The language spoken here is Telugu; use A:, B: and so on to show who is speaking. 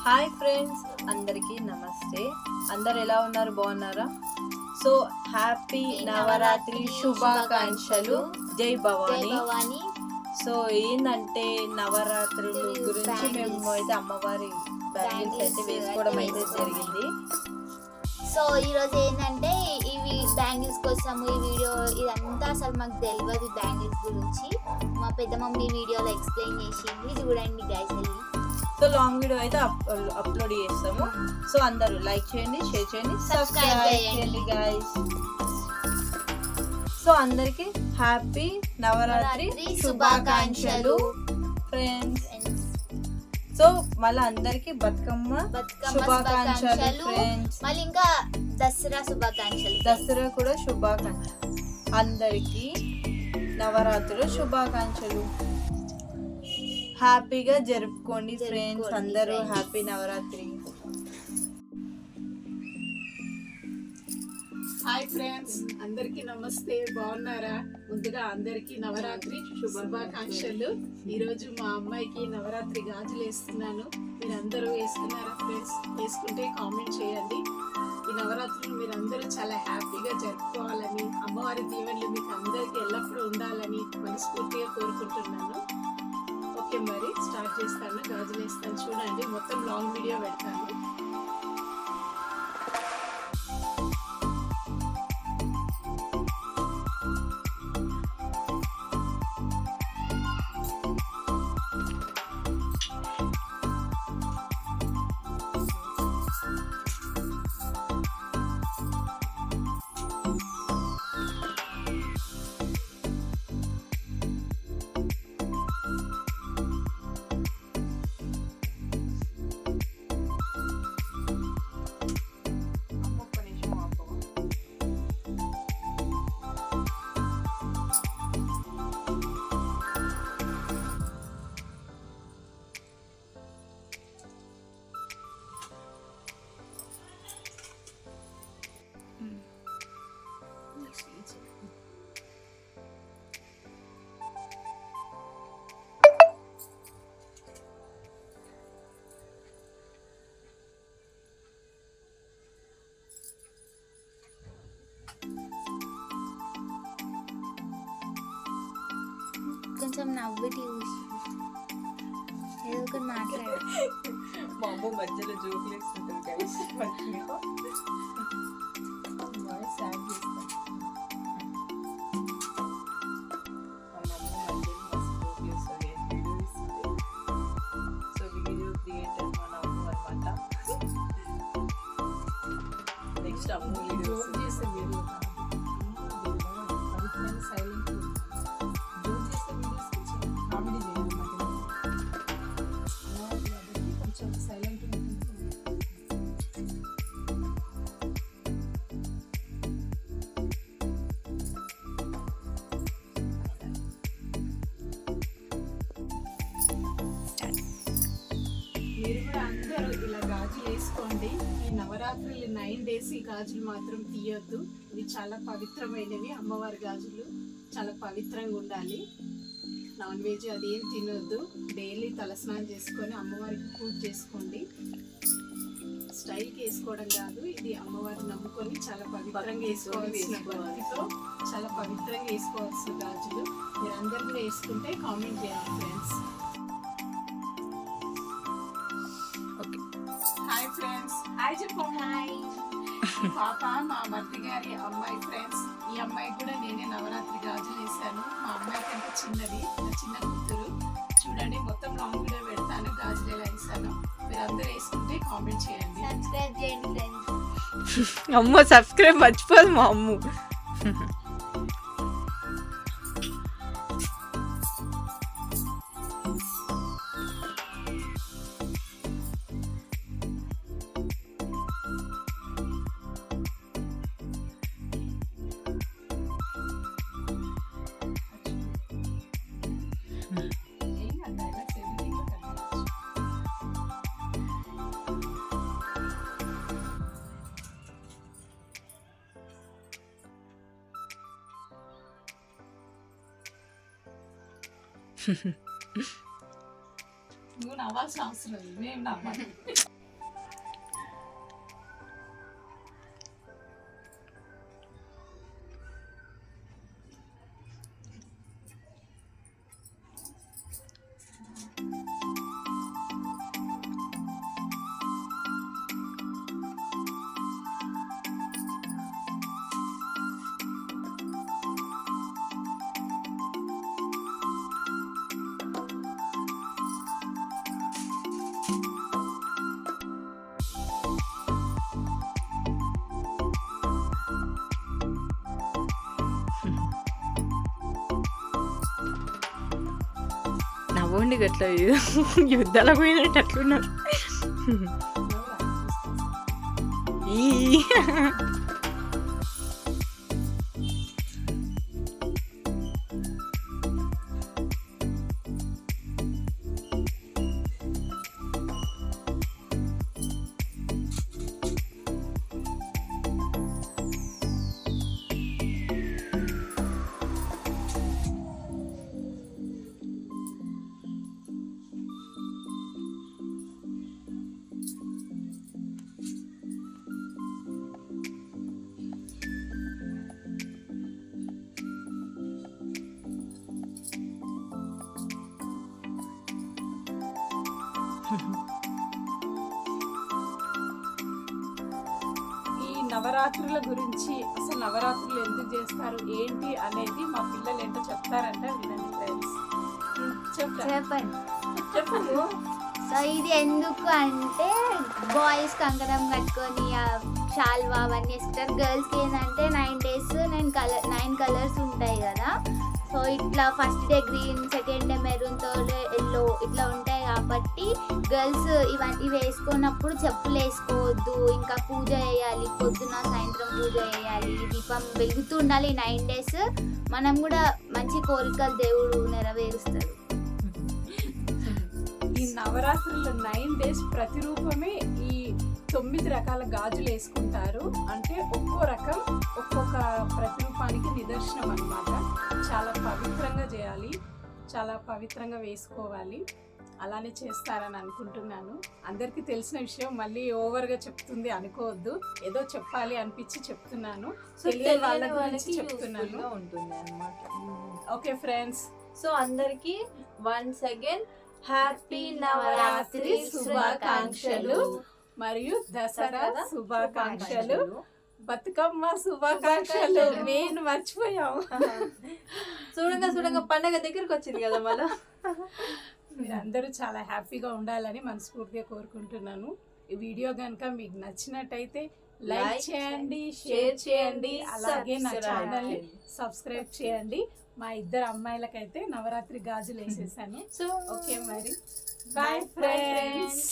A: హాయ్ ఫ్రెండ్స్, అందరికీ నమస్తే. అందరు ఎలా ఉన్నారు? బాగున్నారా? సో హ్యాపీ నవరాత్రి శుభాకాంక్షలు. జై భవానీ. సో ఏంటంటే నవరాత్రుల గురించి మేము అయితే అమ్మవారి బ్యాంగిల్స్ అయితే వేసుకోవడం అయితే జరిగింది.
B: సో ఈరోజు ఏంటంటే ఇవి బ్యాంగిల్స్ కోసం ఈ వీడియో ఇదంతా అసలు మాకు తెలియదు బ్యాంగిల్స్ గురించి. మా పెద్ద మమ్మీ వీడియోలో ఎక్స్ప్లెయిన్ చేసింది, చూడండి గైస్.
A: సో లాంగ్ వీడియో అయితే అప్లోడ్ చేస్తాము. సో అందరూ లైక్ చేయండి, షేర్ చేయండి, సబ్స్క్రైబ్ చేయండి గైస్. సో అందరికి హ్యాపీ నవరాత్రి శుభాకాంక్షలు ఫ్రెండ్స్. సో మళ్ళీ అందరికి బతుకమ్మ శుభాకాంక్షలు ఫ్రెండ్స్.
B: మళ్ళీ ఇంకా దసరా శుభాకాంక్షలు.
A: దసరా కూడా శుభాకాంక్షలు. అందరికి నవరాత్రులు శుభాకాంక్షలు. హ్యాపీగా జరుపుకోండి ఫ్రెండ్స్. అందరూ హ్యాపీ నవరాత్రి.
C: హాయ్ ఫ్రెండ్స్, అందరికీ నమస్తే. బాగున్నారా? ముందుగా అందరికీ నవరాత్రి శుభాకాంక్షలు. ఈరోజు మా అమ్మాయికి నవరాత్రి గాజులు వేస్తున్నాను. మీరందరూ వేసుకున్నారా ఫ్రెండ్స్? వేసుకుంటే కామెంట్ చేయండి. ఈ నవరాత్రులు మీరందరూ చాలా హ్యాపీగా జరుపుకోవాలని, అమ్మవారి దీవెనలు మీకు అందరికీ ఎల్లప్పుడూ ఉండాలని మనస్ఫూర్తిగా కోరుకుంటున్నాను. ఓకే, మరి స్టార్ట్ చేస్తాను. గాజులు వేస్తాను, చూడండి. మొత్తం లాంగ్ వీడియో పెడతాను.
B: కొంచెం నవ్వుటి ఏదో ఒకటి మాట్లాడు.
A: మా అమ్మ మధ్యలో జోకులు వేస్తుంటుంది గైస్. సో వీడియో క్రియేటర్ మన అమ్మ అనమాట. నెక్స్ట్ అమ్మ వీడియో చేస్తే మీరు సైలెంట్ మీరు కూడా అందరూ ఇలా గాజులు వేసుకోండి. ఈ నవరాత్రులు 9 days ఈ గాజులు మాత్రం తీయొద్దు. ఇవి చాలా పవిత్రమైనవి. అమ్మవారి గాజులు చాలా పవిత్రంగా ఉండాలి. నాన్ వెజ్ అదేం తినొద్దు. డైలీ తలస్నానం చేసుకొని అమ్మవారికి పూజ చేసుకోండి. స్టైల్కి వేసుకోవడం కాదు, ఇది అమ్మవారిని నమ్ముకొని చాలా పవిత్రంగా వేసుకోవాల్సిన భక్తితో చాలా పవిత్రంగా వేసుకోవాల్సిన గాజులు. మీరు అందరూ కూడా వేసుకుంటే కామెంట్ చేయండి ఫ్రెండ్స్. Hi friends. హాయ్ చెప్పమ్మ.
B: హాయ్
C: పాప మా మర్ది గారి అమ్మాయి ఫ్రెండ్స్. ఈ అమ్మాయి కూడా నేనే నవరాత్రి గాజులు వేసాను. మా అమ్మాయి కంటే చిన్నది, నా చిన్న కూతురు. చూడండి, మొత్తం లాంగ్ వీడియో పెడతాను గాజులు ఎలా వేసాను. మీరు అందరూ వేసుకుంటే కామెంట్ చేయండి.
B: సబ్స్క్రైబ్ చేయండి ఫ్రెండ్స్.
D: అమ్మ సబ్స్క్రైబ్ మర్చిపోదు మా అమ్ము.
C: నువ్వు నవ్వాల్సిన అవసరం లేదు, మేము నవ్వాలి.
D: నవ్వండి గట్లా యుద్ధాలకు పోయినట్టు అట్లున్నారు. ఈ
A: ఈ నవరాత్రుల గురించి అసలు నవరాత్రులు ఎందుకు చేస్తారు ఏంటి అనేది మా పిల్లలు ఏంటో చెప్తారంట, వినండి ఫ్రెండ్స్.
B: చెప్పండి.
A: చెప్పండి.
B: సో ఇది ఎందుకు అంటే బాయ్స్ కంకణం కట్టుకొని ఆ షాల్వా అవన్నీ వేసుకుంటారు. గర్ల్స్కి ఏంటంటే 9 days 9 కలర్స్ ఉంటాయి కదా. సో ఇట్లా first day green, second day maroon, third day yellow ఇట్లా ఉంటాయి కాబట్టి గర్ల్స్ ఇవి వేసుకున్నప్పుడు చెప్పులు వేసుకోవద్దు. ఇంకా పూజ చేయాలి, పొద్దున సాయంత్రం పూజ చేయాలి, దీపం వెలుగుతూ ఉండాలి 9 days. మనం కూడా మంచి కోరికలు దేవుడు నెరవేరుస్తాడు.
A: ఈ నవరాత్రులు 9 days ప్రతిరూపమే ఈ 9 రకాల గాజులు వేసుకుంటారు. అంటే ఒక్కో రకం ఒక్కొక్క ప్రతిరూపానికి నిదర్శనం అన్నమాట. చాలా పవిత్రంగా చేయాలి, చాలా పవిత్రంగా వేసుకోవాలి. అలానే చేస్తారని అనుకుంటున్నాను. అందరికీ తెలిసిన విషయం, మళ్ళీ ఓవర్గా చెప్తుంది అనుకోవద్దు. ఏదో చెప్పాలి అనిపించి చెప్తున్నాను, తెలియని వాళ్ళ గురించి చెప్తున్నాను.
C: ఉంటుంది అన్నమాట.
A: ఓకే ఫ్రెండ్స్,
C: సో అందరికి వన్స్ అగైన్ హ్యాపీ నవరాత్రి శుభాకాంక్షలు
A: మరియు దసరా శుభాకాంక్షలు, బతుకమ్మ శుభాకాంక్షలు. మెయిన్ మర్చిపోయాం.
C: చూడంగా పండగ దగ్గరకు వచ్చింది కదా మళ్ళా.
A: మీరందరూ చాలా హ్యాపీగా ఉండాలని మనస్ఫూర్తిగా కోరుకుంటున్నాను. ఈ వీడియో కనుక మీకు నచ్చినట్టయితే లైక్ చేయండి, షేర్ చేయండి, అలాగే నా ఛానల్ని సబ్స్క్రైబ్ చేయండి. మా ఇద్దరు అమ్మాయిలకైతే నవరాత్రి గాజులు వేసేసాను.
C: సో
A: ఓకే మరి, బాయ్ ఫ్రెండ్స్.